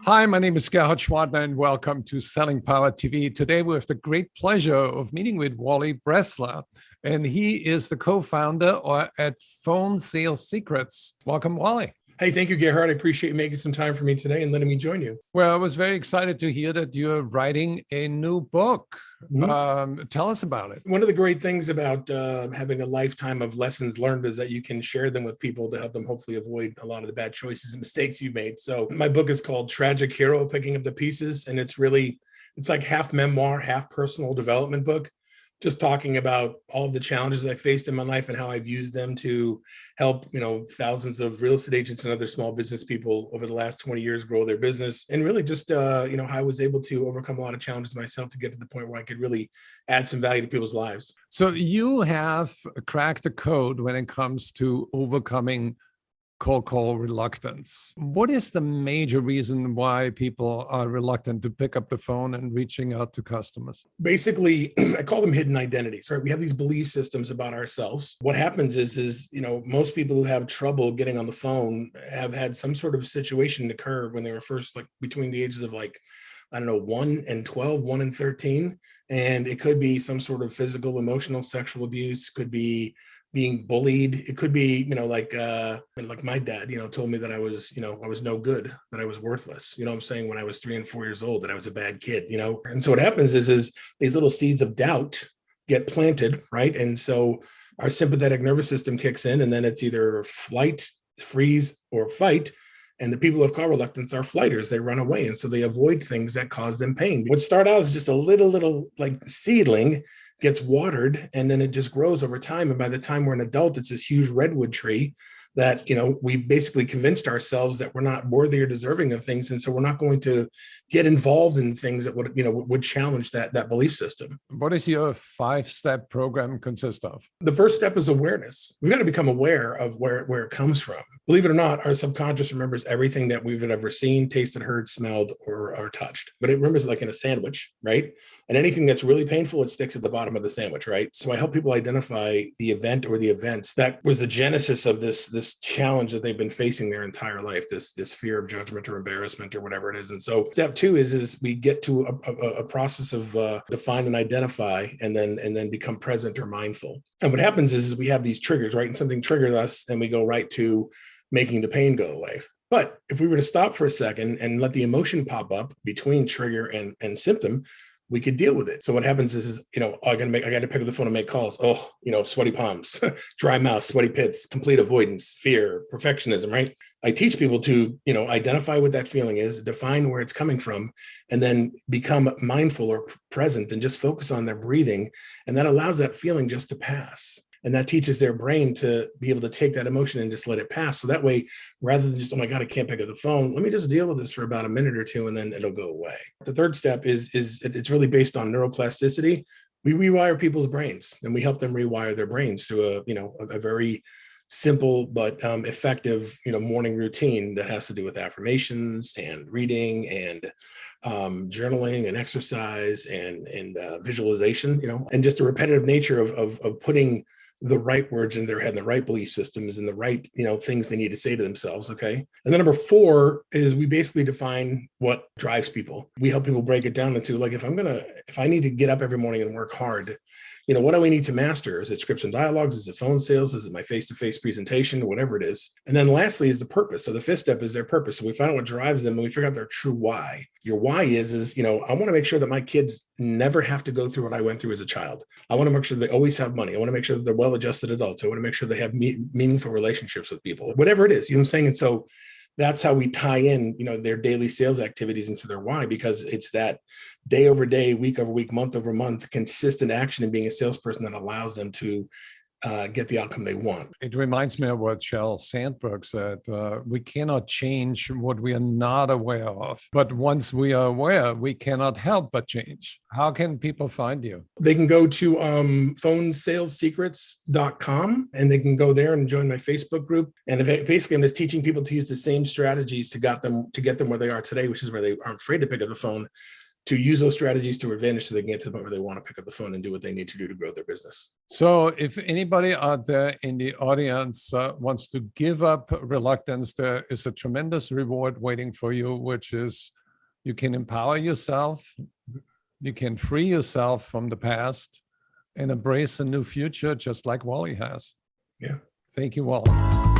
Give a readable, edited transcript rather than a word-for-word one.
Hi, my name is Gerhard Schwadner, and welcome to SellingPower TV. Today, we have the great pleasure of meeting with Wally Bressler, and he is the co-founder at Phone Sales Secrets. Welcome, Wally. Hey, thank you, Gerhard. I appreciate you making some time for me today and letting me join you. Well, I was very excited to hear that you're writing a new book. Tell us about it. One of the great things about having a lifetime of lessons learned is that you can share them with people to help them hopefully avoid a lot of the bad choices and mistakes you've made. So my book is called Tragic Hero, Picking Up the Pieces. And it's like half memoir, half personal development book, just talking about all of the challenges I faced in my life and how I've used them to help, thousands of real estate agents and other small business people over the last 20 years grow their business. And really just, how I was able to overcome a lot of challenges myself to get to the point where I could really add some value to people's lives. So you have cracked the code when it comes to overcoming cold call reluctance. What is the major reason why people are reluctant to pick up the phone and reaching out to customers? Basically, I call them hidden identities, right? We have these belief systems about ourselves. What happens is most people who have trouble getting on the phone have had some sort of situation occur when they were first between the ages of 1 and 12, 1 and 13. And it could be some sort of physical, emotional, sexual abuse, could be being bullied. It could be, like my dad, told me that I was no good, that I was worthless. I'm saying when I was 3 and 4 years old, that I was a bad kid, And so what happens is these little seeds of doubt get planted, right? And so our sympathetic nervous system kicks in, and then it's either flight, freeze, or fight. And the people who have call reluctance are flighters. They run away. And so they avoid things that cause them pain. What started out as just a little seedling gets watered, and then it just grows over time. And by the time we're an adult, it's this huge redwood tree that, we basically convinced ourselves that we're not worthy or deserving of things. And so we're not going to get involved in things that would challenge that belief system. What does your 5-step program consist of? The first step is awareness. We've got to become aware of where it comes from. Believe it or not, our subconscious remembers everything that we've ever seen, tasted, heard, smelled, or touched. But it remembers like in a sandwich, right? And anything that's really painful, it sticks at the bottom of the sandwich, right? So I help people identify the event or the events that was the genesis of this challenge that they've been facing their entire life, this fear of judgment or embarrassment or whatever it is. And so step 2 is we get to a process of define and identify, and then become present or mindful. And what happens is we have these triggers, right? And something triggers us, and we go right to making the pain go away. But if we were to stop for a second and let the emotion pop up between trigger and symptom, we could deal with it. So what happens is I got to pick up the phone and make calls. Oh, sweaty palms, dry mouth, sweaty pits, complete avoidance, fear, perfectionism, right? I teach people to, identify what that feeling is, define where it's coming from, and then become mindful or present and just focus on their breathing. And that allows that feeling just to pass. And that teaches their brain to be able to take that emotion and just let it pass. So that way, rather than just, oh my God, I can't pick up the phone, let me just deal with this for about a minute or two, and then it'll go away. The third step is it's really based on neuroplasticity. We rewire people's brains, and we help them rewire their brains through a very simple but effective morning routine that has to do with affirmations and reading and journaling and exercise and visualization, and just the repetitive nature of putting the right words in their head and the right belief systems and the right, things they need to say to themselves. Okay. And then number 4 is we basically define what drives people. We help people break it down into if I need to get up every morning and work hard, what do we need to master? Is it scripts and dialogues? Is it phone sales? Is it my face-to-face presentation? Whatever it is. And then lastly is the purpose. So the 5th step is their purpose. So we find out what drives them, and we figure out their true why. Your why is I want to make sure that my kids never have to go through what I went through as a child. I want to make sure they always have money. I want to make sure that they're well-adjusted adults. I want to make sure they have meaningful relationships with people, whatever it is, what I'm saying? And so that's how we tie in, their daily sales activities into their why, because it's that day over day, week over week, month over month, consistent action in being a salesperson that allows them to get the outcome they want. It reminds me of what Sheryl Sandberg said. We cannot change what we are not aware of. But once we are aware, we cannot help but change. How can people find you? They can go to phonesalessecrets.com, and they can go there and join my Facebook group. And basically, I'm just teaching people to use the same strategies to get them where they are today, which is where they aren't afraid to pick up the phone, to use those strategies to revenge so they can get to the point where they want to pick up the phone and do what they need to do to grow their business. So if anybody out there in the audience wants to give up reluctance, there is a tremendous reward waiting for you, which is you can empower yourself, you can free yourself from the past and embrace a new future, just like Wally has. Yeah. Thank you, Wally.